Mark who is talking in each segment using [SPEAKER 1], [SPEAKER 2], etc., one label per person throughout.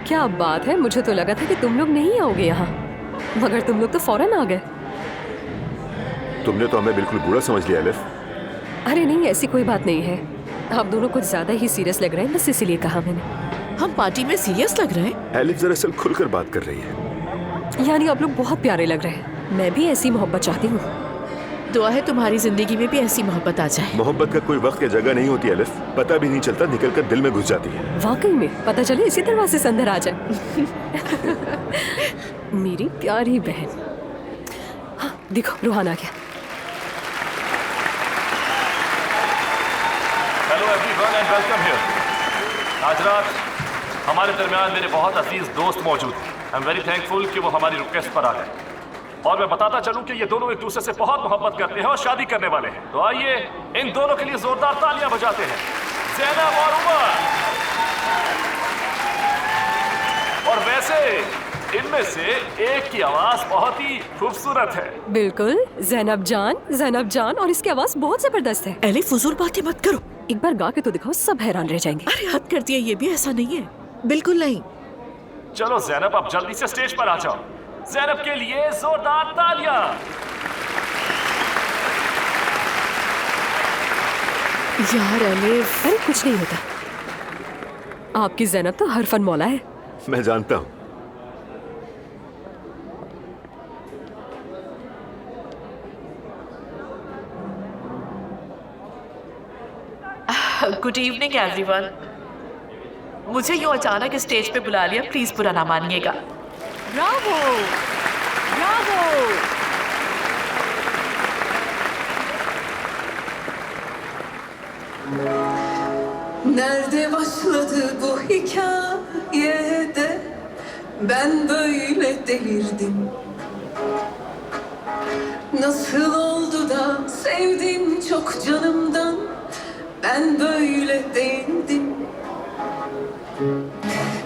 [SPEAKER 1] क्या बात है, मुझे तो लगा था कि तुम लोग नहीं आओगे यहाँ, मगर तुम लोग तो फौरन आ गए।
[SPEAKER 2] तुमने तो हमें बिल्कुल बुरा समझ लिया एलिफ।
[SPEAKER 1] अरे नहीं, ऐसी कोई बात नहीं है। आप दोनों कुछ ज्यादा ही सीरियस लग रहे हैं, बस इसीलिए कहा मैंने।
[SPEAKER 3] हम पार्टी में सीरियस लग रहे हैं?
[SPEAKER 2] एलिफ दरअसल खुलकर बात कर रही है।
[SPEAKER 1] यानी आप लोग बहुत प्यारे लग रहे हैं। मैं भी ऐसी मोहब्बत चाहती हूँ।
[SPEAKER 3] दुआ है तुम्हारी जिंदगी में भी ऐसी मोहब्बत आ जाए।
[SPEAKER 2] मोहब्बत का कोई वक्त या जगह नहीं होती एलिफ, पता भी नहीं चलता, निकलकर दिल में घुस जाती है।
[SPEAKER 1] वाकई में पता चले इसी दरवाजे से अंदर आ जाए। मेरी प्यारी बहन। हाँ देखो, रूहान आ गया।
[SPEAKER 4] Hello everyone and welcome here. आज रात हमारे दरमियान मेरे बहुत अजीज दोस्त मौजूद हैं। आई एम वेरी थैंकफुल कि वो हमारी रिक्वेस्ट पर आ गए। और मैं बताता चलूं कि ये दोनों एक दूसरे से बहुत मोहब्बत करते हैं और शादी करने वाले हैं। तो आइए इन दोनों के लिए जोरदार तालियां बजाते हैं, ज़ैनब और उमर। और वैसे इनमें से एक की आवाज बहुत ही खूबसूरत है।
[SPEAKER 1] बिल्कुल, ज़ैनब जान, और इसकी आवाज बहुत जबरदस्त है।
[SPEAKER 3] एलिफ फजूल बातें मत करो।
[SPEAKER 1] एक बार गा के तो दिखाओ, सब हैरान रह जाएंगे।
[SPEAKER 3] अरे हद कर दिया, ये भी ऐसा नहीं है। बिल्कुल नहीं।
[SPEAKER 4] चलो ज़ैनब, अब जल्दी से स्टेज पर आ जाओ। ज़ैनब के लिए जोरदार तालियां।
[SPEAKER 3] यार एलिफ।
[SPEAKER 1] अरे कुछ नहीं होता। आपकी ज़ैनब तो हर फन मौला है।
[SPEAKER 2] मैं जानता हूँ।
[SPEAKER 3] Good evening everyone. मुझे यूँ अचानक स्टेज पे बुला लिया, प्लीज बुरा ना मानिएगा।
[SPEAKER 1] Bravo, bravo.
[SPEAKER 5] Nerede başladı bu hikayede? Ben böyle delirdim. Nasıl oldu da sevdim çok canımdan? Ben böyle değildim.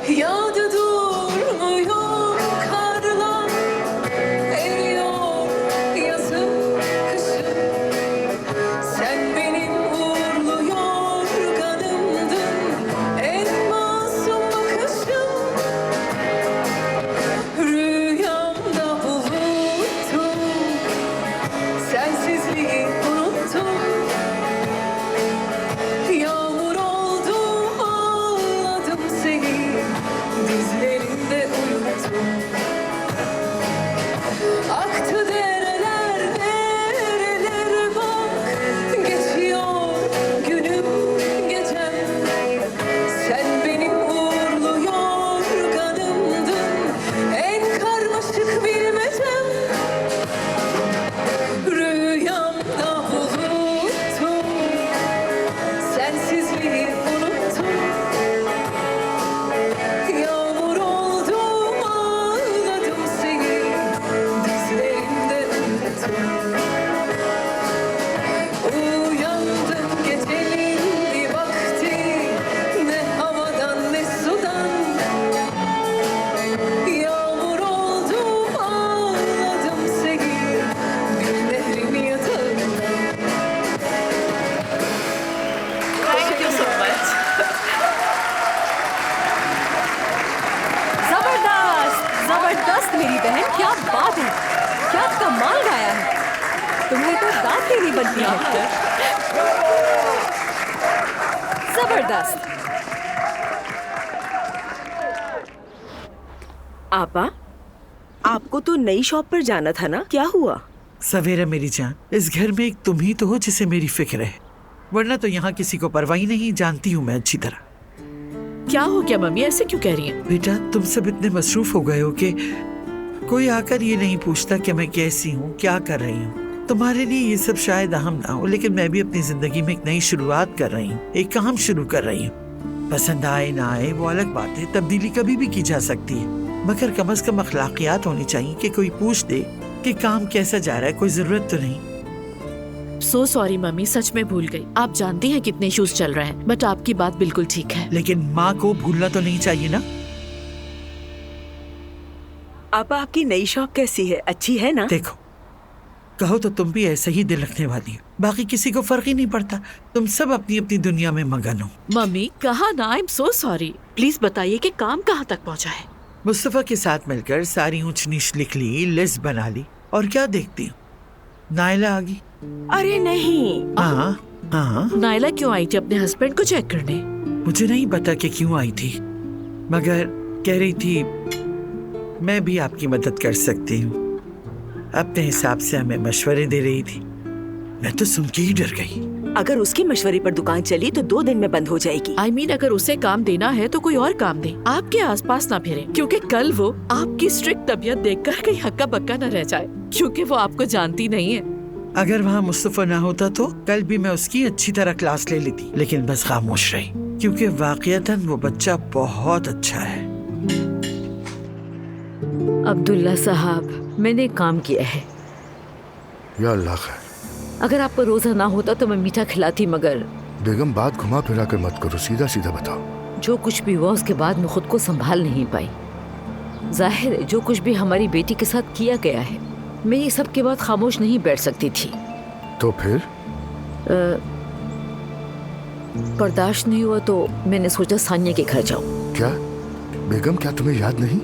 [SPEAKER 5] Yağdı durmuyor karlar, eriyor yazın kışın. Sen benim uğurlu yorganımdın, en masum bakışım. Rüyamda buluttum, sensizliği unuttum. Yağmur oldum, ağladım seni, dizlerimde uyuttum. Aktı dereler, nereler bak, geçiyor günüm gecem. Sen benim uğurlu yorganımdın, en karmaşık bilmecem. Rüyamda buluttum, sensizliği unuttum. Yağmur oldum, ağladım seni, dizlerimde uyuttum. Uyandım gecenin bir vakti, ne havadan ne sudan. Yağmur oldum, ağladım seni, bir nehrin yatağında.
[SPEAKER 3] Thank you so much.
[SPEAKER 1] जबरदस्त, जबरदस्त मेरी बहन, क्या बात है, क्या कमाल गाया है। तुम्हें तो दांत ही नहीं बनती है। जबरदस्त।
[SPEAKER 6] आपा, आपको तो नई शॉप पर जाना था ना, क्या हुआ?
[SPEAKER 7] सवेरा मेरी जान, इस घर में एक तुम ही तो हो जिसे मेरी फिक्र है, वरना तो यहाँ किसी को परवाह ही नहीं। जानती हूँ मैं अच्छी तरह।
[SPEAKER 3] क्या हो गया मम्मी, ऐसे क्यों कह रही हैं?
[SPEAKER 7] बेटा, तुम सब इतने मसरूफ हो गए हो कि कोई आकर ये नहीं पूछता कि मैं कैसी हूँ, क्या कर रही हूँ। तुम्हारे लिए ये सब शायद अहम ना हो, लेकिन मैं भी अपनी जिंदगी में एक नई शुरुआत कर रही हूँ, एक काम शुरू कर रही हूँ। पसंद आए ना आए वो अलग बात है, तब्दीली कभी भी की जा सकती है, मगर कम से कम अखलाकियात होनी चाहिए कि कोई पूछ दे कि काम कैसा जा रहा है, कोई जरूरत तो नहीं।
[SPEAKER 3] सो सॉरी मम्मी, सच में भूल गई। आप जानती हैं कितने इश्यूज चल रहे हैं, बट आपकी बात बिल्कुल ठीक है।
[SPEAKER 7] लेकिन माँ को भूलना तो नहीं चाहिए ना।
[SPEAKER 6] आपा, आपकी नई शॉप कैसी है, अच्छी है ना?
[SPEAKER 7] देखो, कहो तो तुम भी ऐसे ही दिल रखने वाली हो, बाकी किसी को फर्क ही नहीं पड़ता। तुम सब अपनी अपनी दुनिया में मगन हो।
[SPEAKER 3] मम्मी कहा ना, I am so sorry. Please बताइए कि काम कहाँ तक पहुँचा है।
[SPEAKER 7] मुस्तफा के साथ मिलकर सारी ऊंच नीच लिख ली, लिस्ट बना ली, और क्या देखती हूँ, नायला आ गई।
[SPEAKER 6] अरे नहीं,
[SPEAKER 7] हाँ हाँ,
[SPEAKER 3] नायला क्यों आई थी अपने हस्बैंड को चेक करने?
[SPEAKER 7] मुझे नहीं पता कि क्यों आई थी, मगर कह रही थी मैं भी आपकी मदद कर सकती हूँ। अपने हिसाब से हमें मशवरे दे रही थी। मैं तो सुन के ही डर गई।
[SPEAKER 6] अगर उसके मशवरे पर दुकान चली तो 2 दिन में बंद हो जाएगी।
[SPEAKER 3] I mean, अगर उसे काम देना है तो कोई और काम दे, आपके आसपास ना फिरे, क्योंकि कल वो आपकी स्ट्रिक्ट तबीयत देखकर कहीं हक्का बक्का न रह जाए, क्योंकि वो आपको जानती नहीं है।
[SPEAKER 7] अगर वहाँ मुस्तफा ना होता तो कल भी मैं उसकी अच्छी तरह क्लास ले लेती, लेकिन बस खामोश रही, क्योंकि वाकईतन वो बच्चा बहुत अच्छा है।
[SPEAKER 8] अब्दुल्ला साहब, मैंने एक काम किया है।
[SPEAKER 2] या अल्लाह खैर।
[SPEAKER 8] अगर आपको रोजा ना होता तो मैं मीठा खिलाती, मगर
[SPEAKER 2] बेगम बात घुमा फिरा कर मत करो, सीधा सीधा बताओ।
[SPEAKER 8] जो कुछ भी हुआ उसके बाद मैं खुद को संभाल नहीं पाई। जाहिर है जो कुछ भी हमारी बेटी के साथ किया गया है, मैं ये सब के बाद खामोश नहीं बैठ सकती थी।
[SPEAKER 2] तो फिर?
[SPEAKER 8] बर्दाश्त नहीं हुआ तो मैंने सोचा सानिया के घर जाऊं।
[SPEAKER 2] क्या बेगम, क्या तुम्हें याद नहीं?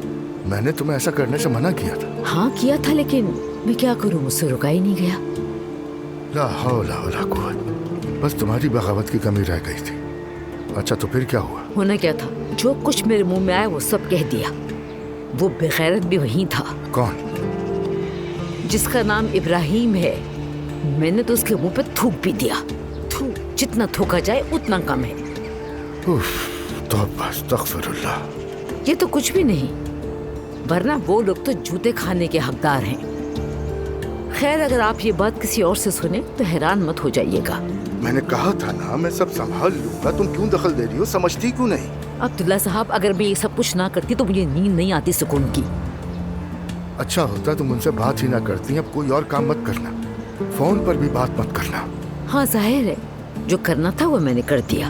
[SPEAKER 2] मैंने तुम्हें ऐसा करने से मना किया था।
[SPEAKER 8] हाँ किया था, लेकिन मैं क्या करूं, मुझसे रुका ही नहीं गया।
[SPEAKER 2] ला हौला वला कुव्वत, बस तुम्हारी बगावत की कमी रह गई थी। अच्छा तो फिर क्या हुआ?
[SPEAKER 8] होना क्या था, जो कुछ मेरे मुंह में आया वो सब कह दिया। वो बेगैरत भी वही था।
[SPEAKER 2] कौन?
[SPEAKER 8] जिसका नाम इब्राहिम है। मैंने तो उसके मुंह पे थूक भी दिया। थू, जितना थूका जाए उतना कम है।
[SPEAKER 2] तौबा अस्तगफिरुल्लाह।
[SPEAKER 8] ये तो कुछ भी नहीं, वरना वो लोग तो जूते खाने के हकदार हैं। खैर, अगर आप ये बात किसी और से सुने तो हैरान मत हो जाइएगा।
[SPEAKER 2] मैंने कहा था ना मैं सब संभाल लूंगा, तुम क्यों दखल दे रही हो? समझती क्यों नहीं?
[SPEAKER 8] अब्दुल्ला साहब, अगर मैं ये सब कुछ ना करती तो मुझे नींद नहीं आती सुकून की।
[SPEAKER 2] अच्छा होता तुम उनसे बात ही ना करती। अब कोई और काम मत करना, फोन पर भी बात मत करना।
[SPEAKER 8] हाँ जाहिर है, जो करना था वो मैंने कर दिया।